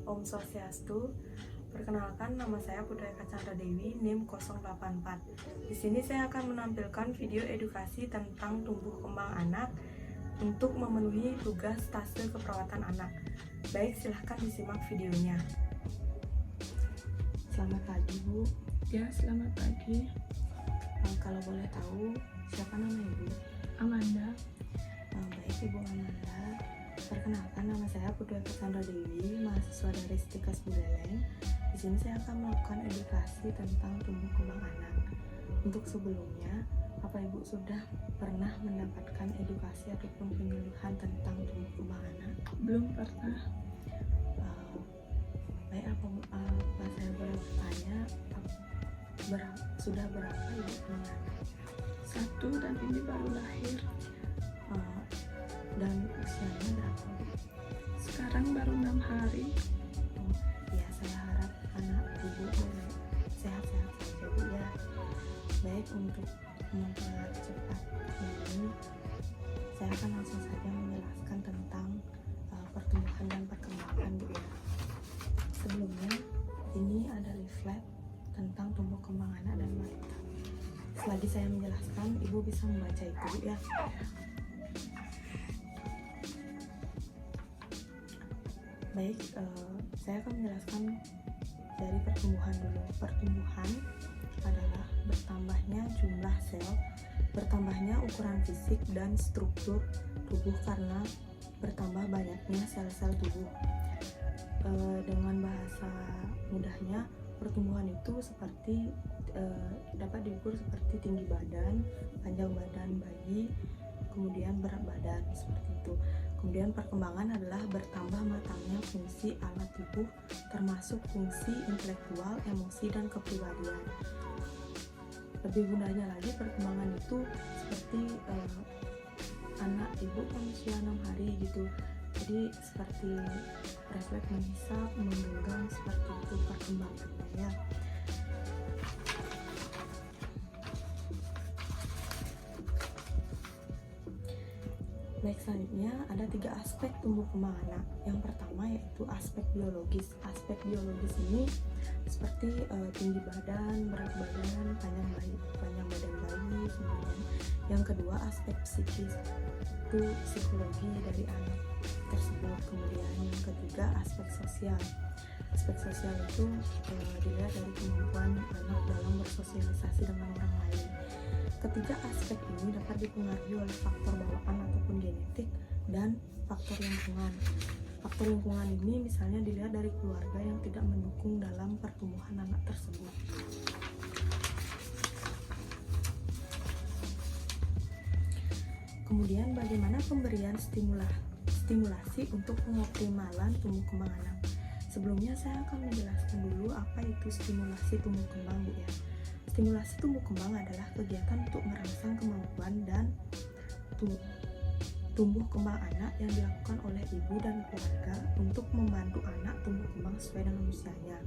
Om Swastiastu. Perkenalkan, nama saya Putri Chandra Dewi, NIM 084. Di sini saya akan menampilkan video edukasi tentang tumbuh kembang anak untuk memenuhi tugas stase keperawatan anak. Baik, silahkan disimak videonya. Selamat pagi, Bu. Ya, selamat pagi. Kalau boleh tahu, siapa nama Ibu? Amanda. Baik, Ibu Amanda. Perkenalkan, nama saya Putri Chandra Dewi, mahasiswa dari Stikas Buleleng. Di sini saya akan melakukan edukasi tentang tumbuh kembang anak. Untuk sebelumnya, apa Ibu sudah pernah mendapatkan edukasi ataupun penyuluhan tentang tumbuh kembang anak? Belum pernah. Baik, apa saya boleh bertanya, sudah berapa Ibu punya anak? 1 dan ini baru lahir. Dan usianya berapa, Bu? Sekarang baru 6 hari. Ya, saya harap anak Ibu sehat-sehat saja, Bu, ya. Baik, untuk mempercepat ini, saya akan langsung saja menjelaskan tentang pertumbuhan dan perkembangan, Bu, ya. Sebelumnya, ini ada leaflet tentang tumbuh kembang anak dan balita. Selagi saya menjelaskan, Ibu bisa membaca itu, Bu, ya. Baik, saya akan menjelaskan dari pertumbuhan dulu. Pertumbuhan adalah bertambahnya jumlah sel, bertambahnya ukuran fisik dan struktur tubuh karena bertambah banyaknya sel-sel tubuh. Dengan bahasa mudahnya, pertumbuhan itu seperti dapat diukur seperti tinggi badan, panjang badan bayi, kemudian berat badan, seperti itu. Kemudian perkembangan adalah bertambah matangnya fungsi alat tubuh, termasuk fungsi intelektual, emosi, dan kepribadian. Lebih mudahnya lagi, perkembangan itu seperti anak Ibu kan usia 6 hari gitu. Jadi seperti refleks menghisap, menggenggam, seperti itu perkembangannya, ya. Baik, selanjutnya ada 3 aspek tumbuh kembang anak. Yang pertama yaitu aspek biologis. Aspek biologis ini seperti tinggi badan, berat badan, panjang badan bayi. Kemudian yang kedua aspek psikis, itu psikologi dari anak tersebut. Kemudian yang ketiga aspek sosial. Aspek sosial itu dilihat dari kemampuan anak dalam bersosialisasi dengan orang lain. Ketiga aspek ini dapat dipengaruhi oleh faktor bawaan ataupun genetik dan faktor lingkungan. Faktor lingkungan ini misalnya dilihat dari keluarga yang tidak mendukung dalam pertumbuhan anak tersebut. Kemudian bagaimana pemberian stimulasi untuk pengoptimalan tumbuh kembang anak? Sebelumnya saya akan menjelaskan dulu apa itu stimulasi tumbuh kembang, Bu, ya. Stimulasi tumbuh kembang adalah kegiatan untuk merangsang kemampuan dan tumbuh kembang anak yang dilakukan oleh ibu dan keluarga untuk membantu anak tumbuh kembang sesuai dengan usianya.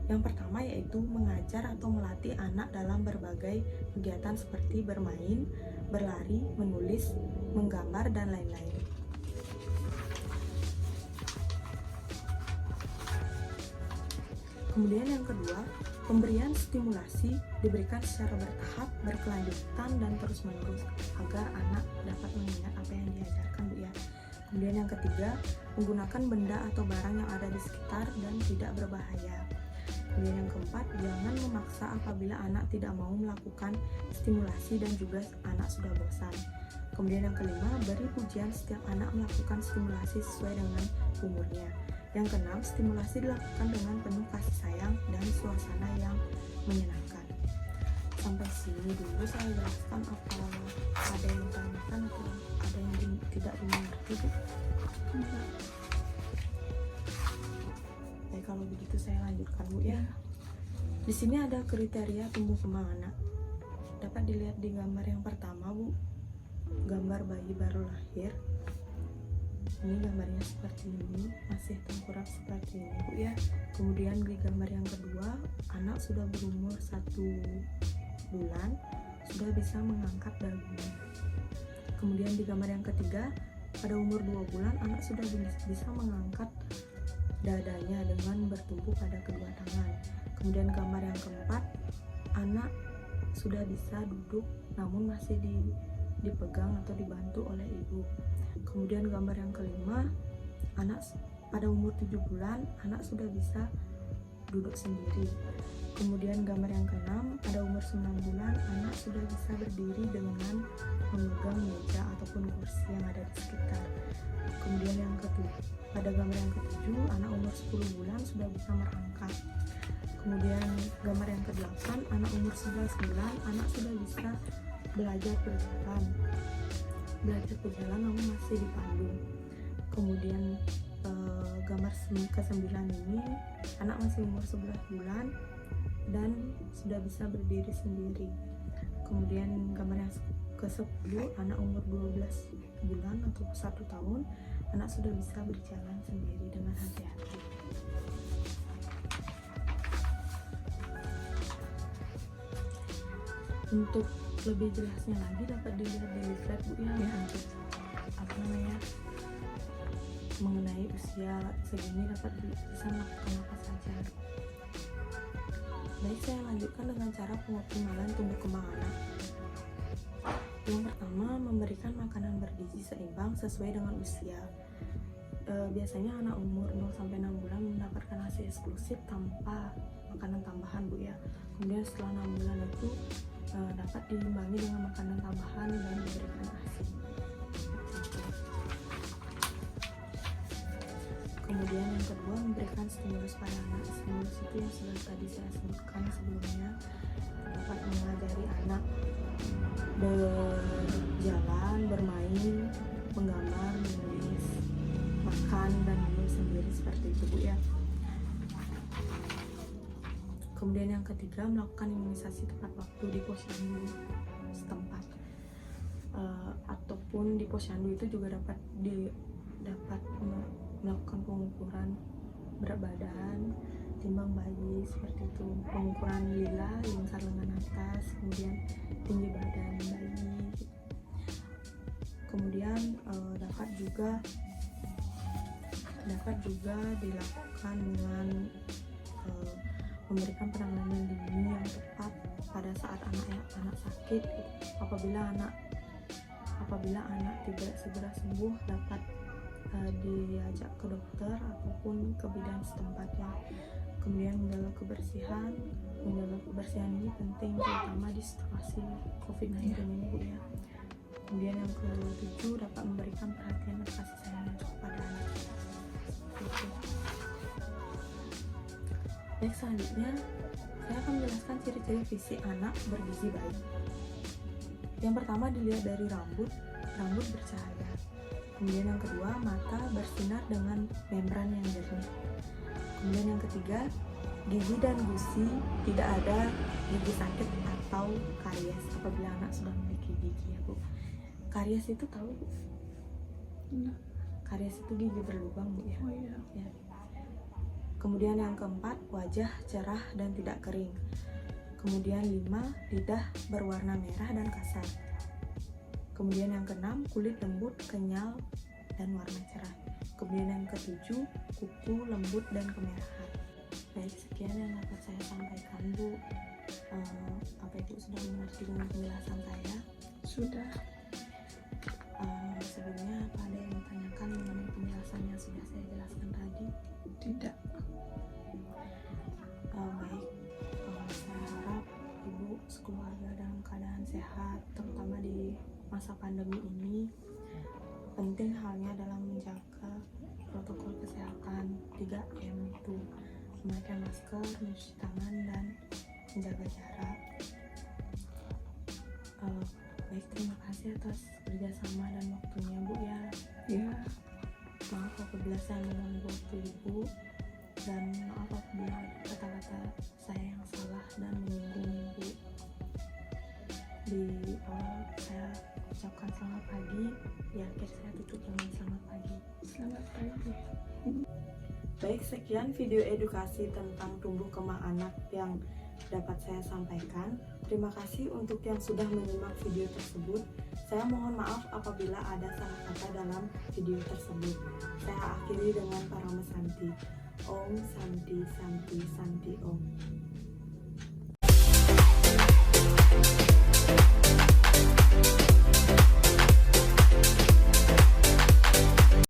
Yang pertama yaitu mengajar atau melatih anak dalam berbagai kegiatan seperti bermain, berlari, menulis, menggambar, dan lain-lain. Kemudian yang kedua, pemberian stimulasi diberikan secara bertahap, berkelanjutan, dan terus-menerus agar anak dapat mengingat apa yang diajarkan, Bu, ya. Kemudian yang ketiga, menggunakan benda atau barang yang ada di sekitar dan tidak berbahaya. Kemudian yang keempat, jangan memaksa apabila anak tidak mau melakukan stimulasi dan juga anak sudah bosan. Kemudian yang kelima, beri pujian setiap anak melakukan stimulasi sesuai dengan umurnya. Yang keenam, stimulasi dilakukan dengan penuh kasih sayang dan suasana yang menyenangkan. Sampai sini dulu saya jelaskan. Apa ada yang ditanyakan atau ada yang tidak dimengerti, Bu? Enggak. Baik, kalau begitu saya lanjutkan, Bu, ya. Di sini ada kriteria tumbuh kembang anak. Dapat dilihat di gambar yang pertama, Bu. Gambar bayi baru lahir. Ini gambarnya seperti ini, masih tengkurap seperti ini, Bu, ya. Kemudian di gambar yang kedua, anak sudah berumur 1 bulan, sudah bisa mengangkat dagunya. Kemudian di gambar yang ketiga, pada umur 2 bulan, anak sudah bisa mengangkat dadanya dengan bertumpu pada kedua tangan. Kemudian gambar yang keempat, anak sudah bisa duduk namun masih dipegang atau dibantu oleh ibu. Kemudian gambar yang kelima, anak pada umur 7 bulan, anak sudah bisa duduk sendiri. Kemudian gambar yang keenam, pada umur 9 bulan, anak sudah bisa berdiri dengan memegang meja ataupun kursi yang ada di sekitar. Kemudian yang ketujuh, pada gambar yang ketujuh, anak umur 10 bulan sudah bisa merangkak. Kemudian gambar yang ke-8, anak umur 11 bulan, anak sudah bisa belajar berjalan namun masih dipandu. Kemudian gambar ke-9 ini, anak masih umur 11 bulan dan sudah bisa berdiri sendiri. Kemudian gambar yang ke-10, anak umur 12 bulan atau 1 tahun, anak sudah bisa berjalan sendiri dengan hati-hati. Untuk lebih jelasnya lagi dapat dilihat di slide Bu ya, untuk mengenai usia segini dapat bisa melakukan apa saja. Baik, saya lanjutkan dengan cara pengoptimalan tumbuh kembang anak. Yang pertama, memberikan makanan bergizi seimbang sesuai dengan usia. Biasanya anak umur 0-6 bulan mendapatkan ASI eksklusif tanpa makanan tambahan Bu ya. Kemudian setelah 6 bulan itu dapat diimbangi dengan makanan tambahan dan diberikan ASI. Kemudian yang kedua, memberikan stimulus pada anak. Stimulus itu yang sudah tadi saya sebutkan sebelumnya, dapat mengajari anak berjalan, bermain, menggambar, menulis, makan dan minum sendiri seperti itu Bu ya. Kemudian yang ketiga, melakukan imunisasi tepat waktu di posyandu setempat, ataupun di posyandu itu juga dapat melakukan pengukuran berat badan, timbang bayi seperti itu, pengukuran lila, lingkar lengan atas, kemudian tinggi badan bayi. Kemudian dapat juga dilakukan dengan memberikan penanganan dini yang tepat pada saat anak sakit. Apabila anak tidak segera sembuh, dapat diajak ke dokter ataupun ke bidan setempat ya. Kemudian menjaga kebersihan ini penting, terutama di situasi COVID-19 ini Bu ya. Kemudian yang ke-7, dapat memberikan perhatian dan kasih sayang kepada anak. Baik, selanjutnya saya akan menjelaskan ciri-ciri fisik anak bergizi baik. Yang pertama, dilihat dari rambut bercahaya. Kemudian yang kedua, mata bersinar dengan membran yang jernih. Kemudian yang ketiga, gigi dan gusi tidak ada gigi sakit atau karies apabila anak sudah memiliki gigi ya Bu. Karies itu tahu Bu? Karies itu gigi berlubang Bu ya. Oh iya. Ya. Kemudian yang keempat, wajah cerah dan tidak kering. Kemudian 5, lidah berwarna merah dan kasar. Kemudian yang keenam, kulit lembut, kenyal, dan warna cerah. Kemudian yang ke-7, kuku lembut dan kemerahan. Baik, sekian yang dapat saya sampaikan Bu. Apa Ibu sudah mengerti dengan penjelasan saya? Sudah. Sebelumnya apa ada yang ditanyakan mengenai penjelasan yang sudah saya jelaskan tadi? Tidak. Baik, saya harap Ibu sekeluarga dalam keadaan sehat, terutama di masa pandemi ini. Penting halnya dalam menjaga protokol kesehatan 3M itu memakai masker, mencuci tangan, dan menjaga jarak. Baik, terima kasih atas kerjasama dan waktunya Bu ya. Ya. Maaf apabila saya mengganggu waktu Ibu, dan maaf apabila kata-kata saya yang salah dan menyinggung Ibu. Di awal saya ucapkan selamat pagi, di akhir saya tutup dengan selamat pagi. Selamat pagi. Baik, sekian video edukasi tentang tumbuh kembang anak yang dapat saya sampaikan. Terima kasih untuk yang sudah menyimak video tersebut. Saya mohon maaf apabila ada salah kata dalam video tersebut. Saya akhiri dengan para mesanti. Om Santi Santi Santi Om.